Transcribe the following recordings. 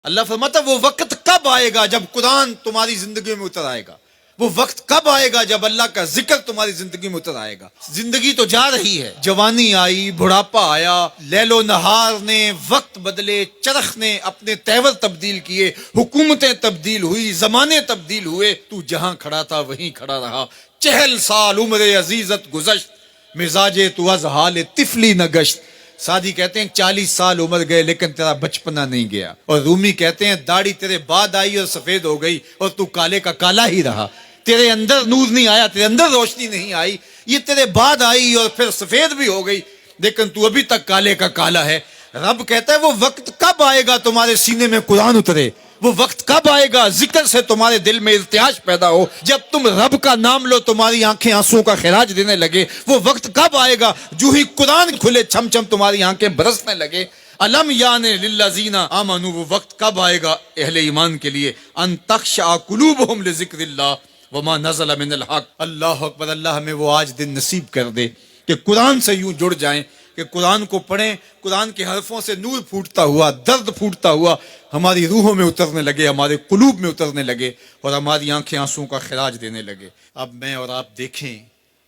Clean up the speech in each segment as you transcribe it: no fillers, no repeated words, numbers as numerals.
اللہ فرماتا وہ وقت کب آئے گا جب قرآن تمہاری زندگی میں اتر آئے گا، وہ وقت کب آئے گا جب اللہ کا ذکر تمہاری زندگی میں اتر آئے گا۔ زندگی تو جا رہی ہے، جوانی آئی، بڑھاپا آیا، لیل و نہار نے وقت بدلے، چرخ نے اپنے تیور تبدیل کیے، حکومتیں تبدیل ہوئی، زمانے تبدیل ہوئے، تو جہاں کھڑا تھا وہیں کھڑا رہا۔ 40 سال عمر عزیزت گزشت، مزاج تو از حال طفلی نہ گشت۔ سعدی کہتے ہیں 40 سال عمر گئے لیکن تیرا بچپنا نہیں گیا، اور رومی کہتے ہیں داڑھی تیرے بعد آئی اور سفید ہو گئی اور تو کالے کا کالا ہی رہا۔ تیرے اندر نور نہیں آیا، تیرے اندر روشنی نہیں آئی، یہ تیرے بعد آئی اور پھر سفید بھی ہو گئی لیکن تو ابھی تک کالے کا کالا ہے۔ رب کہتا ہے وہ وقت کب آئے گا تمہارے سینے میں قرآن اترے، وہ وقت کب آئے گا ذکر سے تمہارے دل میں ارتعاش پیدا ہو، جب تم رب کا نام لو تمہاری آنکھیں آنسوں کا خراج دینے لگے۔ وہ وقت کب آئے گا جو ہی قرآن کھلے چھم چھم تمہاری آنکھیں برسنے لگے۔ علم یعنی للذین آمنوا، وہ وقت کب آئے گا اہل ایمان کے لیے، ان تخشع قلوبہم لذکر اللہ وما نزل من الحق۔ اللہ اکبر، اللہ ہمیں وہ آج دن نصیب کر دے کہ قرآن سے یوں جڑ جائیں کہ قرآن کو پڑھیں، قرآن کے حرفوں سے نور پھوٹتا ہوا، درد پھوٹتا ہوا ہماری روحوں میں اترنے لگے، ہمارے قلوب میں اترنے لگے اور ہماری آنکھیں آنسوں کا خراج دینے لگے۔ اب میں اور آپ دیکھیں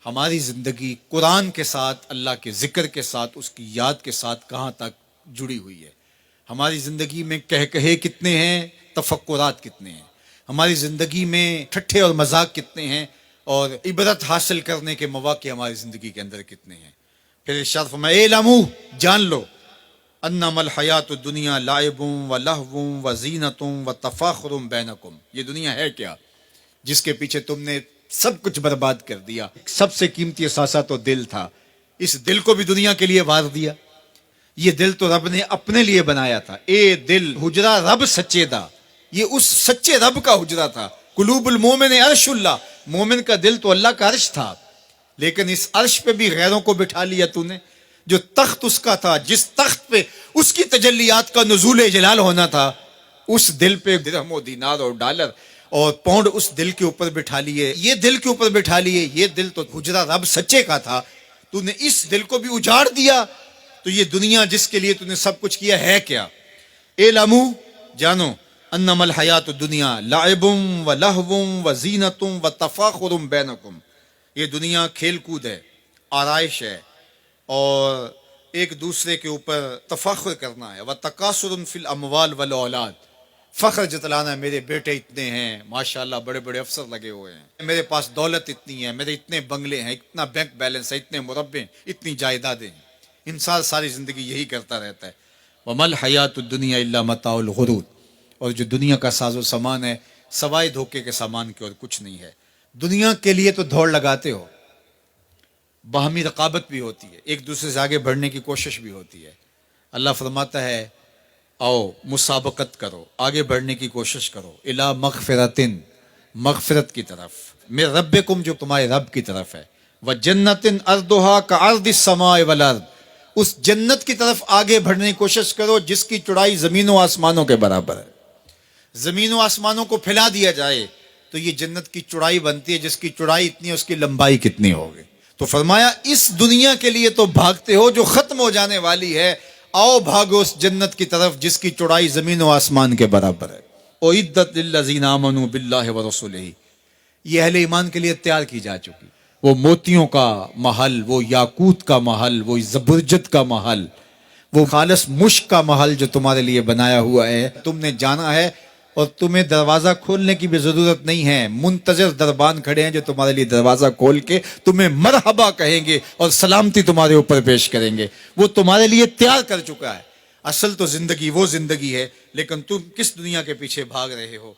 ہماری زندگی قرآن کے ساتھ، اللہ کے ذکر کے ساتھ، اس کی یاد کے ساتھ کہاں تک جڑی ہوئی ہے۔ ہماری زندگی میں کہے کتنے ہیں، تفکرات کتنے ہیں، ہماری زندگی میں ٹھٹھے اور مذاق کتنے ہیں، اور عبرت حاصل کرنے کے مواقع ہماری زندگی کے اندر کتنے ہیں۔ پھر ارشاد فرمایا اعلموا، جان لو، انما الحیات الدنیا لعب و لہو و زینت و تفاخر بینکم، یہ دنیا ہے کیا جس کے پیچھے تم نے سب کچھ برباد کر دیا۔ سب سے قیمتی اثاثہ تو دل تھا، اس دل کو بھی دنیا کے لیے وار دیا۔ یہ دل تو رب نے اپنے لیے بنایا تھا، اے دل حجرہ رب سچے دا، یہ اس سچے رب کا حجرہ تھا۔ قلوب المومن عرش اللہ، مومن کا دل تو اللہ کا عرش تھا، لیکن اس عرش پہ بھی غیروں کو بٹھا لیا تو نے۔ جو تخت اس کا تھا، جس تخت پہ اس کی تجلیات کا نزول جلال ہونا تھا، اس دل پہ درہم و دینار اور ڈالر اور پاؤنڈ اس دل کے اوپر بٹھا لیے، یہ دل کے اوپر بٹھا لیے۔ یہ دل تو حجرہ رب سچے کا تھا، تو نے اس دل کو بھی اجاڑ دیا، تو یہ دنیا جس کے لیے تو نے سب کچھ کیا ہے کیا۔ اعلموا، جانو، انما الحیات الدنیا لعب و لہو و زینت و تفاخر بینکم، یہ دنیا کھیل کود ہے، آرائش ہے، اور ایک دوسرے کے اوپر تفاخر کرنا ہے۔ وَتَكَاثُرٌ فِي الْأَمْوَالِ وَالْأَوْلَادِ، فخر جتلانا، میرے بیٹے اتنے ہیں، ماشاءاللہ بڑے بڑے افسر لگے ہوئے ہیں، میرے پاس دولت اتنی ہے، میرے اتنے بنگلے ہیں، اتنا بینک بیلنس ہے، اتنے مربع، اتنی جائیدادیں ہیں۔ انسان ساری زندگی یہی کرتا رہتا ہے۔ وَمَا الْحَيَاةُ الدُّنْيَا إِلَّا مَتَاعُ الْغُرُورِ، اور جو دنیا کا ساز و سامان ہے سوائے دھوکے کے سامان کے اور کچھ نہیں ہے۔ دنیا کے لیے تو دوڑ لگاتے ہو، باہمی رقابت بھی ہوتی ہے، ایک دوسرے سے آگے بڑھنے کی کوشش بھی ہوتی ہے۔ اللہ فرماتا ہے آؤ مسابقت کرو، آگے بڑھنے کی کوشش کرو، الی مغفرتن، مغفرت کی طرف، من ربکم، جو تمہارے رب کی طرف ہے، وجنتن ارضھا کعرض السماء والارض، اس جنت کی طرف آگے بڑھنے کی کوشش کرو جس کی چوڑائی زمین و آسمانوں کے برابر ہے۔ زمین و آسمانوں کو پھیلا دیا جائے تو یہ جنت کی چوڑائی بنتی ہے، جس کی چوڑائی اتنی ہے اس کی لمبائی کتنی ہوگی۔ تو فرمایا اس دنیا کے لیے تو بھاگتے ہو جو ختم ہو جانے والی ہے، آؤ بھاگو اس جنت کی طرف جس کی چوڑائی زمین و آسمان کے برابر ہے۔ اعدت للذین آمنوا باللہ ورسولہ، یہ اہل ایمان کے لیے تیار کی جا چکی، وہ موتیوں کا محل، وہ یاقوت کا محل، وہ زبرجد کا محل، وہ خالص مشک کا محل جو تمہارے لیے بنایا ہوا ہے، تم نے جانا ہے، اور تمہیں دروازہ کھولنے کی بھی ضرورت نہیں ہے، منتظر دربان کھڑے ہیں جو تمہارے لیے دروازہ کھول کے تمہیں مرحبا کہیں گے اور سلامتی تمہارے اوپر پیش کریں گے۔ وہ تمہارے لیے تیار کر چکا ہے۔ اصل تو زندگی وہ زندگی ہے، لیکن تم کس دنیا کے پیچھے بھاگ رہے ہو؟